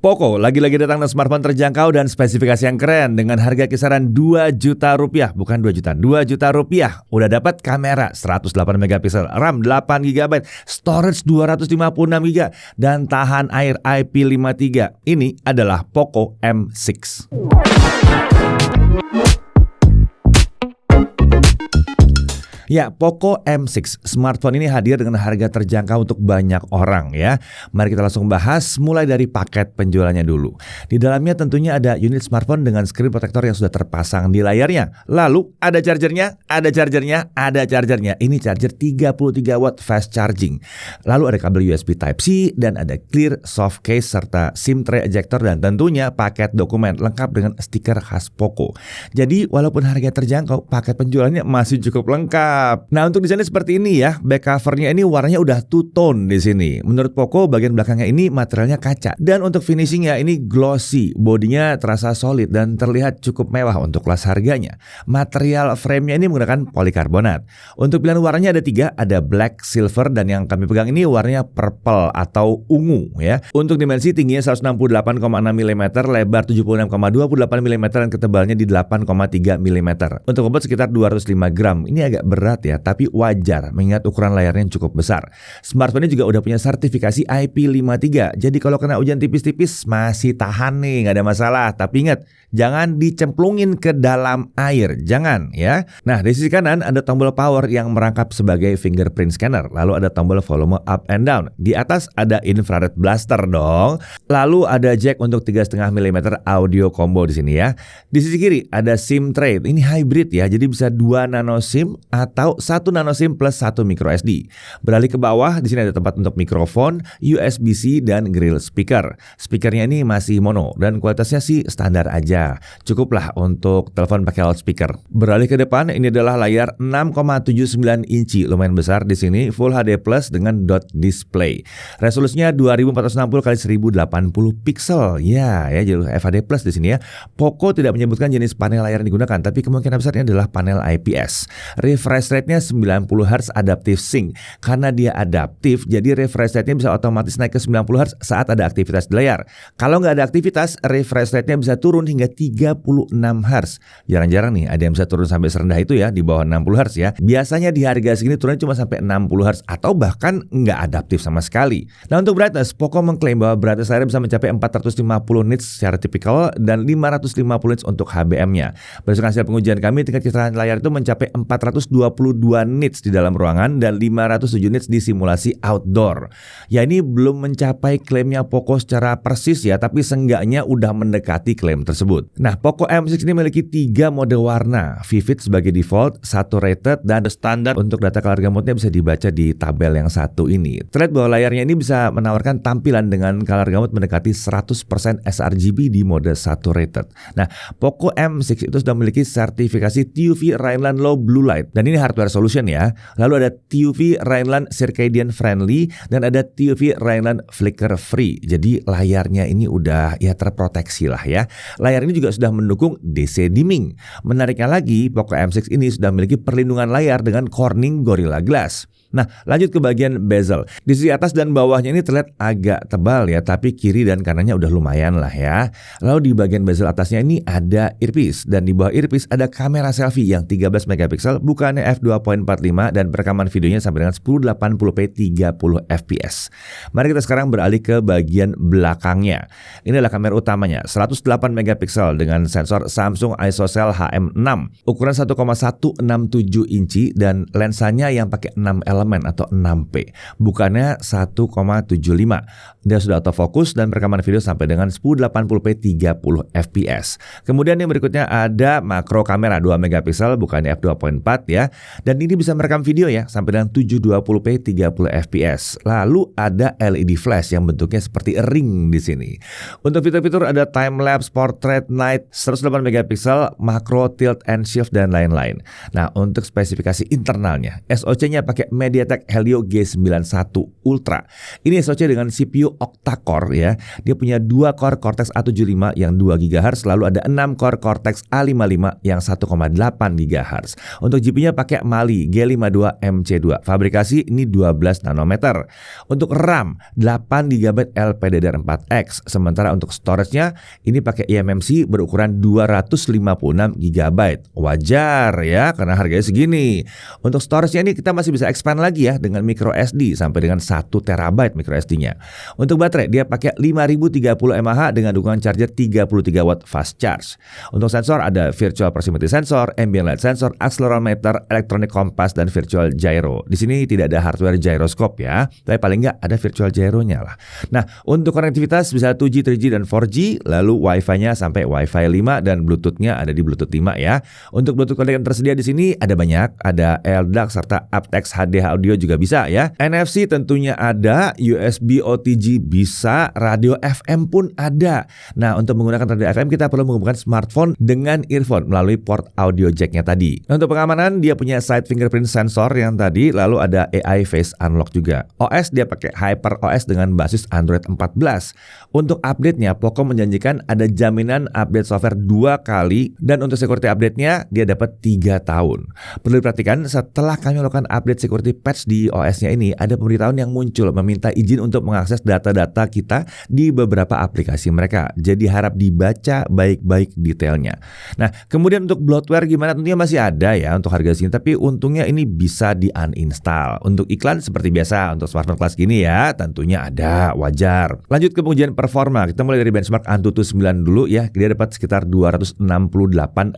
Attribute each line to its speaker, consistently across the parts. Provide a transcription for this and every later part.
Speaker 1: Poco lagi-lagi datang dengan smartphone terjangkau dan spesifikasi yang keren dengan harga kisaran 2 juta rupiah, bukan 2 juta, 2 juta rupiah. Udah dapat kamera 108 megapiksel, RAM 8 GB, storage 256 GB dan tahan air IP53. Ini adalah Poco M6. Ya, Poco M6 smartphone ini hadir dengan harga terjangkau untuk banyak orang ya. Mari kita langsung bahas mulai dari paket penjualannya dulu. Di dalamnya tentunya ada unit smartphone dengan screen protector yang sudah terpasang di layarnya. Lalu ada chargernya. Ini charger 33 watt fast charging. Lalu ada kabel USB Type-C dan ada clear soft case serta SIM tray ejector dan tentunya paket dokumen lengkap dengan stiker khas Poco. Jadi walaupun harga terjangkau, paket penjualannya masih cukup lengkap. Nah, untuk desainnya seperti ini ya. Back covernya ini warnanya udah two tone di sini. Menurut Poco bagian belakangnya ini materialnya kaca dan untuk finishingnya ini glossy. Bodinya terasa solid dan terlihat cukup mewah untuk kelas harganya. Material frame-nya ini menggunakan polikarbonat. Untuk pilihan warnanya ada 3, ada black, silver dan yang kami pegang ini warnanya purple atau ungu ya. Untuk dimensi tingginya 168,6 mm, lebar 76,28 mm dan ketebalnya di 8,3 mm. Untuk bobot sekitar 205 gram. Ini agak berat ya, tapi wajar mengingat ukuran layarnya yang cukup besar. Smartphone ini juga udah punya sertifikasi IP53. Jadi kalau kena hujan tipis-tipis masih tahan nih, nggak ada masalah. Tapi ingat, jangan dicemplungin ke dalam air, jangan ya. Nah, di sisi kanan ada tombol power yang merangkap sebagai fingerprint scanner. Lalu ada tombol volume up and down. Di atas ada infrared blaster dong. Lalu ada jack untuk 3,5 mm audio combo di sini ya. Di sisi kiri ada SIM tray. Ini hybrid ya, jadi bisa 2 nano SIM atau 1 nano SIM plus 1 micro SD. Beralih ke bawah, di sini ada tempat untuk mikrofon, USB-C dan grill speaker. Speakernya ini masih mono dan kualitasnya sih standar aja. Cukuplah untuk telepon pakai loudspeaker. Beralih ke depan, ini adalah layar 6,79 inci, lumayan besar di sini, Full HD Plus dengan dot display. Resolusinya 2460 x 1080 pixel. Ya, jadi FHD Plus di sini ya. Poco tidak menyebutkan jenis panel layar yang digunakan, tapi kemungkinan besarnya adalah panel IPS. Refresh rate-nya 90 Hz Adaptive Sync. Karena dia adaptif, jadi refresh rate-nya bisa otomatis naik ke 90 Hz saat ada aktivitas di layar. Kalau nggak ada aktivitas, refresh rate-nya bisa turun hingga 36 Hz. Jarang-jarang nih ada yang bisa turun sampai serendah itu ya, di bawah 60 Hz ya. Biasanya di harga segini turunnya cuma sampai 60 Hz atau bahkan nggak adaptif sama sekali. Nah, untuk brightness, Poco mengklaim bahwa brightness layar bisa mencapai 450 nits secara tipikal dan 550 nits untuk HBM-nya. Berdasarkan hasil pengujian kami, tingkat kecerahan layar itu mencapai 422 nits di dalam ruangan dan 507 nits di simulasi outdoor. Ya, ini belum mencapai klaimnya Poco secara persis ya, tapi seenggaknya udah mendekati klaim tersebut. Nah, Poco M6 ini memiliki 3 mode warna, Vivid sebagai default, Saturated dan standar. Untuk data color gamutnya bisa dibaca di tabel yang satu ini. Terlihat bahwa layarnya ini bisa menawarkan tampilan dengan color gamut mendekati 100% sRGB di mode Saturated. Nah, Poco M6 itu sudah memiliki sertifikasi TUV Rhineland Low Blue Light dan ini hardware solution ya. Lalu ada TUV Rhineland Circadian Friendly dan ada TUV Rhineland Flicker Free. Jadi layarnya ini udah ya terproteksi lah ya. Layar ini juga sudah mendukung DC dimming. Menariknya lagi, Poco M6 ini sudah memiliki perlindungan layar dengan Corning Gorilla Glass. Nah, lanjut ke bagian bezel. Di sisi atas dan bawahnya ini terlihat agak tebal ya, tapi kiri dan kanannya udah lumayan lah ya. Lalu di bagian bezel atasnya ini ada earpiece dan di bawah earpiece ada kamera selfie yang 13 megapiksel, bukannya f2.45 dan perekaman videonya sampai dengan 1080p 30 fps. Mari kita sekarang beralih ke bagian belakangnya. Ini adalah kamera utamanya, 108 megapiksel dengan sensor Samsung ISOCELL HM6, ukuran 1,167 inci dan lensanya yang pakai 6 elemen atau 6P, bukannya 1,75. Dia sudah autofocus dan perekaman video sampai dengan 1080p 30 fps. Kemudian yang berikutnya ada makro kamera 2 megapiksel, bukannya f2.4 ya. Dan ini bisa merekam video ya sampai dengan 720p 30 fps. Lalu ada LED flash yang bentuknya seperti ring di sini. Untuk fitur-fitur ada time lapse, portrait, night, 108 megapiksel, makro, tilt and shift dan lain-lain. Nah, untuk spesifikasi internalnya, SoC-nya pakai MediaTek Helio G91 Ultra. Ini SoC dengan CPU octa-core ya. Dia punya 2 core Cortex A75 yang 2 GHz, lalu ada 6 core Cortex A55 yang 1,8 GHz. Untuk GPU-nya pakai Mali G52 MC2. Fabrikasi ini 12 nanometer. Untuk RAM 8 GB LPDDR4X. Sementara untuk storage-nya ini pakai eMMC berukuran 256 GB. Wajar ya karena harganya segini. Untuk storage-nya ini kita masih bisa expand lagi ya dengan micro SD sampai dengan 1 TB micro SD-nya. Untuk baterai dia pakai 5030 mAh dengan dukungan charger 33 watt fast charge. Untuk sensor ada virtual proximity sensor, ambient light sensor, accelerometer, electronic compass dan virtual gyro. Di sini tidak ada hardware gyroscope ya, tapi paling nggak ada virtual gyronya lah. Nah, untuk konektivitas bisa 2G, 3G dan 4G, lalu Wi-Fi-nya sampai Wi-Fi 5 dan Bluetooth-nya ada di Bluetooth 5 ya. Untuk Bluetooth codec yang tersedia di sini ada banyak, ada LDAC serta aptX HD audio juga bisa ya. NFC tentunya ada, USB OTG bisa, radio FM pun ada. Nah, untuk menggunakan radio FM kita perlu menghubungkan smartphone dengan earphone melalui port audio jack-nya tadi. Untuk pengamanan dia punya side fingerprint sensor yang tadi, lalu ada AI face unlock juga. OS dia pakai HyperOS dengan basis Android 14. Untuk update-nya Poco menjanjikan ada jaminan update software 2 kali dan untuk security update-nya dia dapat 3 tahun. Perlu diperhatikan setelah kami melakukan update security patch di OS-nya ini ada pemberitahuan yang muncul meminta izin untuk mengakses data-data kita di beberapa aplikasi mereka. Jadi harap dibaca baik-baik detailnya. Nah, kemudian untuk bloatware gimana? Tentunya masih ada ya untuk harga segini, tapi untungnya ini bisa di uninstall. Untuk iklan seperti biasa untuk smartphone kelas gini ya, tentunya ada, wajar. Lanjut ke pengujian performa. Kita mulai dari benchmark Antutu 9 dulu ya. Dia dapat sekitar 268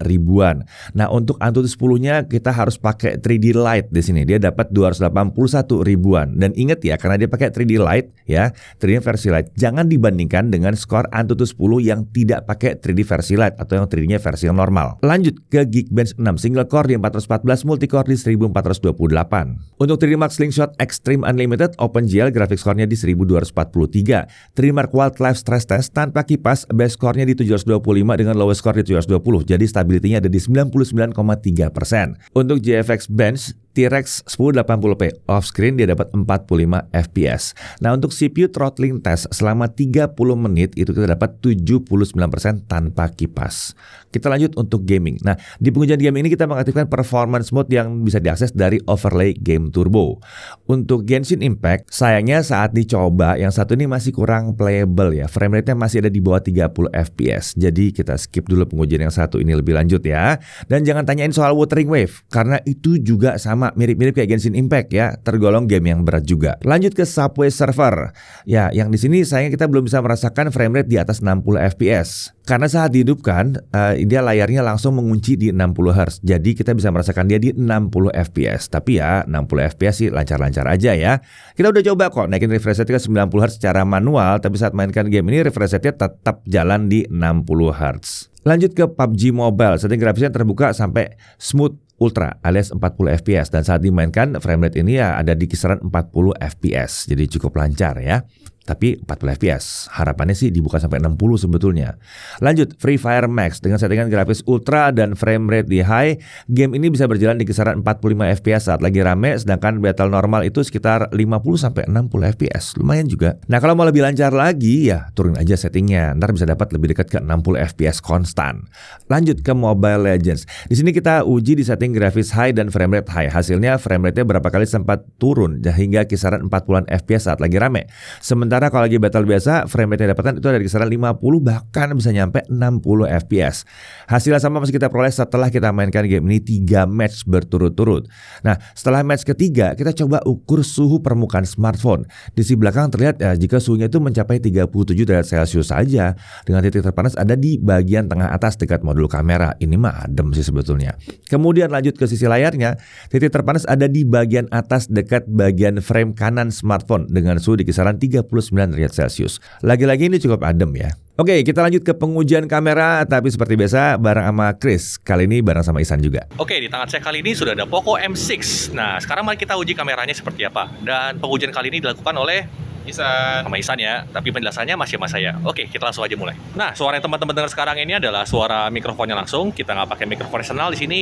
Speaker 1: ribuan. Nah, untuk Antutu 10-nya kita harus pakai 3D Lite di sini. Dia dapat 281 ribuan. Dan ingat ya, karena dia pakai 3D Lite ya, 3D versi Lite, jangan dibandingkan dengan skor Antutu 10 yang tidak pakai 3D versi Lite atau yang 3D-nya versi yang normal. Lanjut ke Geekbench 6 single core di 414, multi core di 1428. Untuk 3D Mark Slingshot Extreme Unlimited OpenGL graphics score-nya di 1243. 3D Mark Wildlife Stress Test tanpa kipas base score-nya di 725 dengan lowest score di 720. Jadi stability-nya ada di 99,3%. Untuk GFX Bench T-Rex 1080p off-screen dia dapat 45 fps. Nah, untuk CPU throttling test selama 30 menit itu kita dapat 79% tanpa kipas. Kita lanjut untuk gaming. Nah, di pengujian gaming ini kita mengaktifkan performance mode yang bisa diakses dari overlay Game Turbo. Untuk Genshin Impact, sayangnya saat dicoba yang satu ini masih kurang playable ya. Frame rate-nya masih ada di bawah 30 fps. Jadi kita skip dulu pengujian yang satu ini lebih lanjut ya. Dan jangan tanyain soal Wuthering Wave karena itu juga sama mirip-mirip kayak Genshin Impact ya, tergolong game yang berat juga. Lanjut ke Subway Surfer. Ya, yang di sini sayangnya kita belum bisa merasakan frame rate di atas 60 fps. Karena saat dihidupkan, dia layarnya langsung mengunci di 60 Hz. Jadi kita bisa merasakan dia di 60 fps. Tapi ya 60 fps sih lancar-lancar aja ya. Kita udah coba kok naikin refresh rate ke 90 Hz secara manual, tapi saat mainkan game ini refresh rate-nya tetap jalan di 60 Hz. Lanjut ke PUBG Mobile, setting grafisnya terbuka sampai smooth Ultra alias 40 fps dan saat dimainkan frame rate ini ya ada di kisaran 40 fps. Jadi cukup lancar ya. Tapi 40 fps, harapannya sih dibuka sampai 60 sebetulnya. Lanjut, Free Fire Max dengan settingan grafis ultra dan frame rate di high. Game ini bisa berjalan di kisaran 45 fps saat lagi rame, sedangkan battle normal itu sekitar 50 sampai 60 fps. Lumayan juga. Nah, kalau mau lebih lancar lagi ya turun aja settingnya. Ntar bisa dapat lebih dekat ke 60 fps konstan. Lanjut ke Mobile Legends. Di sini kita uji di setting grafis high dan frame rate high. Hasilnya frame rate-nya berapa kali sempat turun hingga kisaran 40-an fps saat lagi rame. Sementara kalau lagi battle biasa, frame rate yang dapatkan itu ada di kisaran 50 bahkan bisa nyampe 60 fps. Hasilnya sama masih kita peroleh setelah kita mainkan game ini 3 match berturut-turut. Nah, setelah match ketiga, kita coba ukur suhu permukaan smartphone. Di sisi belakang terlihat jika suhunya itu mencapai 37 derajat Celcius saja, dengan titik terpanas ada di bagian tengah atas dekat modul kamera. Ini mah adem sih sebetulnya. Kemudian lanjut ke sisi layarnya, titik terpanas ada di bagian atas dekat bagian frame kanan smartphone dengan suhu di kisaran 39 derajat Celcius. Lagi-lagi ini cukup adem ya. Oke, kita lanjut ke pengujian kamera, tapi seperti biasa bareng sama Chris. Kali ini bareng sama Isan juga.
Speaker 2: Oke, di tangan saya kali ini sudah ada Poco M6. Nah, sekarang mari kita uji kameranya seperti apa. Dan pengujian kali ini dilakukan oleh Sama Isan ya, tapi penjelasannya masih sama saya. Oke, kita langsung aja mulai. Nah, suara yang teman-teman dengar sekarang ini adalah suara mikrofonnya langsung. Kita nggak pakai mikrofon eksternal di sini.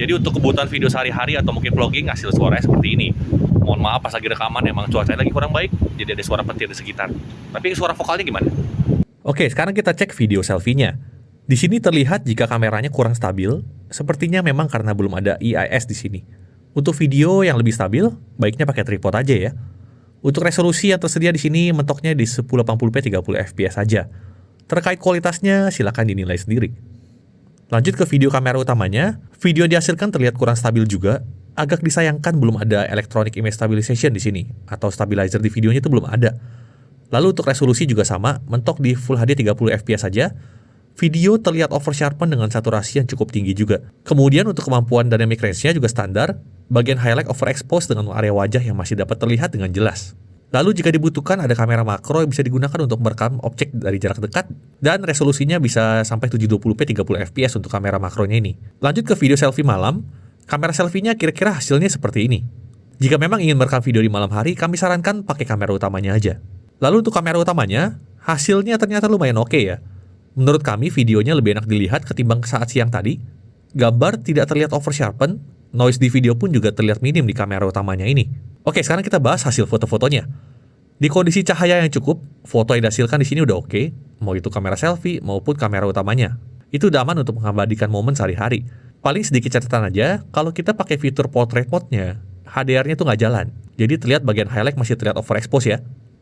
Speaker 2: Jadi untuk kebutuhan video sehari-hari atau mungkin vlogging, hasil suaranya seperti ini. Mohon maaf pas lagi rekaman emang cuacanya lagi kurang baik, jadi ada suara petir di sekitar. Tapi suara vokalnya gimana? Oke, sekarang kita cek video selfie-nya. Di sini terlihat jika kameranya kurang stabil, sepertinya memang karena belum ada EIS di sini. Untuk video yang lebih stabil, baiknya pakai tripod aja ya. Untuk resolusi yang tersedia di sini mentoknya di 1080p 30 fps saja. Terkait kualitasnya silakan dinilai sendiri. Lanjut ke video kamera utamanya, video yang dihasilkan terlihat kurang stabil juga. Agak disayangkan belum ada electronic image stabilization di sini atau stabilizer di videonya itu belum ada. Lalu untuk resolusi juga sama, mentok di Full HD 30 fps saja. Video terlihat oversharpen dengan saturasi yang cukup tinggi juga. Kemudian untuk kemampuan dynamic range-nya juga standar. Bagian highlight overexpose dengan area wajah yang masih dapat terlihat dengan jelas. Lalu jika dibutuhkan ada kamera makro yang bisa digunakan untuk merekam objek dari jarak dekat dan resolusinya bisa sampai 720p 30 fps untuk kamera makronya ini. Lanjut ke video selfie malam, kamera selfie-nya kira-kira hasilnya seperti ini. Jika memang ingin merekam video di malam hari, kami sarankan pakai kamera utamanya aja. Lalu untuk kamera utamanya, hasilnya ternyata lumayan oke ya. Menurut kami videonya lebih enak dilihat ketimbang saat siang tadi. Gambar tidak terlihat oversharpen, noise di video pun juga terlihat minim di kamera utamanya ini. Oke, sekarang kita bahas hasil foto-fotonya. Di kondisi cahaya yang cukup, foto yang dihasilkan di sini udah oke, mau itu kamera selfie maupun kamera utamanya. Itu udah aman untuk mengabadikan momen sehari-hari. Paling sedikit catatan aja, kalau kita pakai fitur portrait mode-nya, HDR-nya tuh nggak jalan. Jadi terlihat bagian highlight masih terlihat overexpose ya.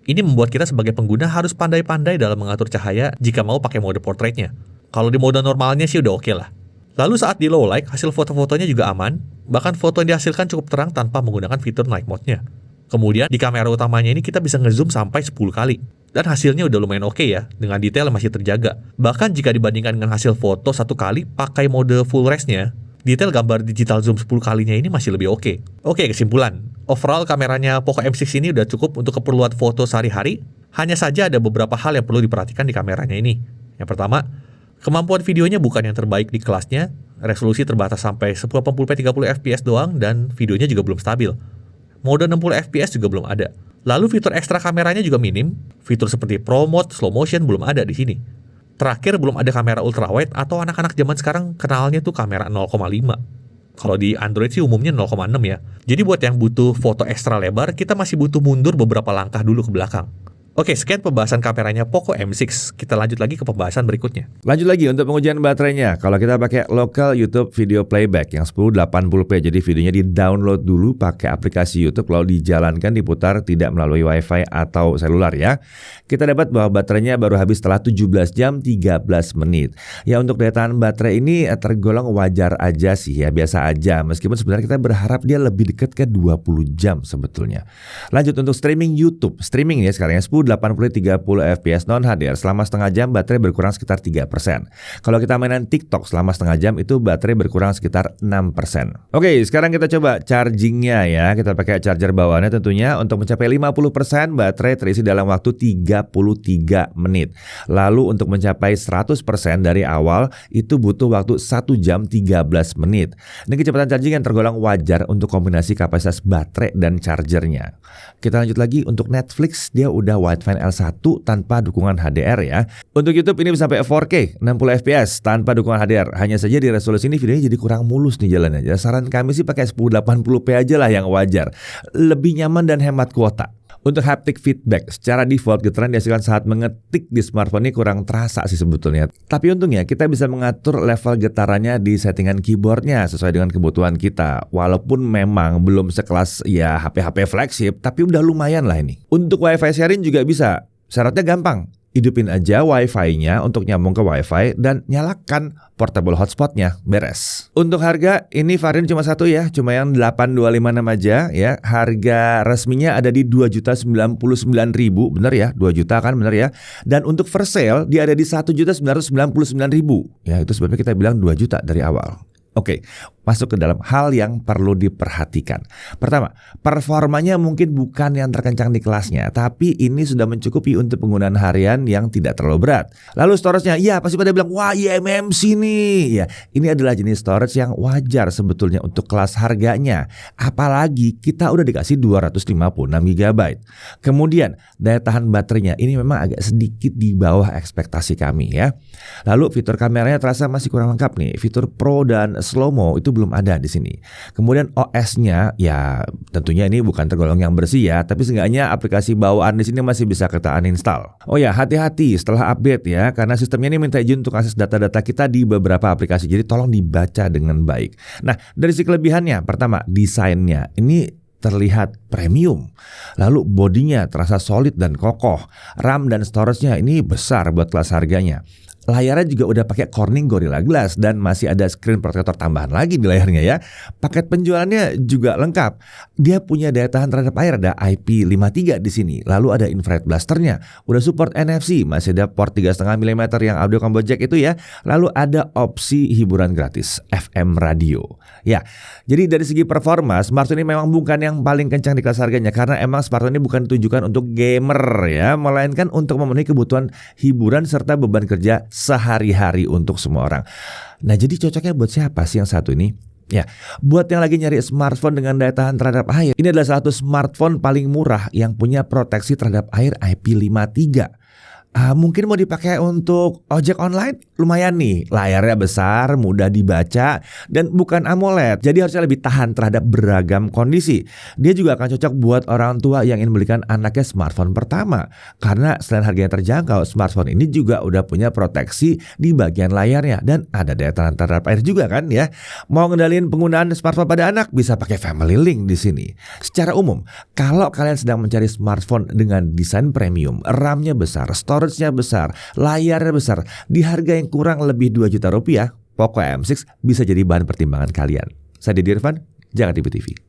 Speaker 2: Ini membuat kita sebagai pengguna harus pandai-pandai dalam mengatur cahaya jika mau pakai mode portrait-nya. Kalau di mode normalnya sih udah oke lah. Lalu saat di low light, hasil foto-fotonya juga aman, bahkan foto yang dihasilkan cukup terang tanpa menggunakan fitur night mode-nya. Kemudian di kamera utamanya ini kita bisa ngezoom sampai 10 kali. Dan hasilnya udah lumayan oke ya, dengan detail masih terjaga. Bahkan jika dibandingkan dengan hasil foto 1 kali pakai mode full res-nya, detail gambar digital zoom 10 kalinya ini masih lebih oke. Oke, kesimpulan. Overall kameranya Poco M6 ini udah cukup untuk keperluan foto sehari-hari. Hanya saja ada beberapa hal yang perlu diperhatikan di kameranya ini. Yang pertama, kemampuan videonya bukan yang terbaik di kelasnya, resolusi terbatas sampai 1080p 30 fps doang dan videonya juga belum stabil. Mode 60 fps juga belum ada. Lalu fitur ekstra kameranya juga minim, fitur seperti Pro Mode, Slow Motion belum ada di sini. Terakhir belum ada kamera ultrawide atau anak-anak zaman sekarang kenalnya tuh kamera 0,5. Kalau di Android sih umumnya 0,6 ya. Jadi buat yang butuh foto ekstra lebar, kita masih butuh mundur beberapa langkah dulu ke belakang. Oke, sekian pembahasan kameranya Poco M6. Kita lanjut lagi ke pembahasan berikutnya.
Speaker 1: Lanjut lagi untuk pengujian baterainya. Kalau kita pakai local YouTube video playback yang 1080p, jadi videonya di-download dulu pakai aplikasi YouTube, lalu dijalankan diputar tidak melalui WiFi atau selular ya. Kita dapat bahwa baterainya baru habis setelah 17 jam 13 menit. Ya untuk daya tahan baterai ini tergolong wajar aja sih ya, biasa aja. Meskipun sebenarnya kita berharap dia lebih dekat ke 20 jam sebetulnya. Lanjut untuk streaming YouTube. Streaming ya sekarang ya 1080 30 fps non HDR selama setengah jam baterai berkurang sekitar 3%. Kalau kita mainan TikTok selama setengah jam itu baterai berkurang sekitar 6%. Oke, sekarang kita coba chargingnya ya. Kita pakai charger bawaannya tentunya. Untuk mencapai 50% baterai terisi dalam waktu 33 menit. Lalu untuk mencapai 100% dari awal itu butuh waktu 1 jam 13 menit. Ini kecepatan charging yang tergolong wajar untuk kombinasi kapasitas baterai dan chargernya. Kita lanjut lagi untuk Netflix, dia udah wideband L1 tanpa dukungan HDR ya. Untuk YouTube ini bisa sampai 4K 60 fps tanpa dukungan HDR. Hanya saja di resolusi ini videonya jadi kurang mulus nih jalannya. Jadi saran kami sih pakai 1080p aja lah yang wajar. Lebih nyaman dan hemat kuota. Untuk haptic feedback, secara default getaran dihasilkan saat mengetik di smartphone ini kurang terasa sih sebetulnya. Tapi untungnya kita bisa mengatur level getarannya di settingan keyboardnya sesuai dengan kebutuhan kita. Walaupun memang belum sekelas ya HP-HP flagship, tapi udah lumayan lah ini. Untuk WiFi sharing juga bisa. Syaratnya gampang. Hidupin aja Wi-Fi-nya untuk nyambung ke Wi-Fi dan nyalakan portable hotspot-nya, beres. Untuk harga, ini varian cuma satu ya, cuma yang 8256 aja ya. Harga resminya ada di 2.099.000, bener ya, 2 juta kan bener ya. Dan untuk for sale dia ada di 1.999.000. Ya, itu sebabnya kita bilang 2 juta dari awal. Oke, masuk ke dalam hal yang perlu diperhatikan. Pertama, performanya mungkin bukan yang terkencang di kelasnya, tapi ini sudah mencukupi untuk penggunaan harian yang tidak terlalu berat. Lalu storage-nya, ya pasti pada bilang, wah eMMC nih. Ya, ini adalah jenis storage yang wajar sebetulnya untuk kelas harganya. Apalagi kita udah dikasih 256 GB. Kemudian, daya tahan baterainya ini memang agak sedikit di bawah ekspektasi kami ya. Lalu fitur kameranya terasa masih kurang lengkap nih. Fitur Pro dan slow-mo itu belum ada di sini. Kemudian OS-nya ya tentunya ini bukan tergolong yang bersih ya, tapi seenggaknya aplikasi bawaan di sini masih bisa kita uninstall. Oh ya, hati-hati setelah update ya, karena sistemnya ini minta izin untuk akses data-data kita di beberapa aplikasi. Jadi tolong dibaca dengan baik. Nah, dari sisi kelebihannya, pertama desainnya ini terlihat premium. Lalu bodinya terasa solid dan kokoh. RAM dan storage-nya ini besar buat kelas harganya. Layarnya juga udah pakai Corning Gorilla Glass dan masih ada screen protector tambahan lagi di layarnya ya. Paket penjualannya juga lengkap. Dia punya daya tahan terhadap air, ada IP53 di sini. Lalu ada infrared blasternya, udah support NFC, masih ada port 3,5 mm yang audio combo jack itu ya. Lalu ada opsi hiburan gratis, FM radio. Ya, jadi dari segi performa, smartphone ini memang bukan yang paling kencang di kelas harganya karena emang smartphone ini bukan ditujukan untuk gamer ya, melainkan untuk memenuhi kebutuhan hiburan serta beban kerja sehari-hari untuk semua orang. Nah, jadi cocoknya buat siapa sih yang satu ini? Ya, buat yang lagi nyari smartphone dengan daya tahan terhadap air, ini adalah satu smartphone paling murah yang punya proteksi terhadap air IP53. Mungkin mau dipakai untuk ojek online, lumayan nih. Layarnya besar, mudah dibaca, dan bukan AMOLED. Jadi harusnya lebih tahan terhadap beragam kondisi. Dia juga akan cocok buat orang tua yang ingin belikan anaknya smartphone pertama. Karena selain harganya terjangkau, smartphone ini juga udah punya proteksi di bagian layarnya. Dan ada daya tahan terhadap air juga kan ya. Mau ngendalin penggunaan smartphone pada anak, bisa pakai Family Link di sini. Secara umum, kalau kalian sedang mencari smartphone dengan desain premium, RAM-nya besar, storage-nya besar, layarnya besar, di harga yang kurang lebih 2 juta rupiah, Poco M6 bisa jadi bahan pertimbangan kalian. Saya Deddy Irfan, Jakarta TV.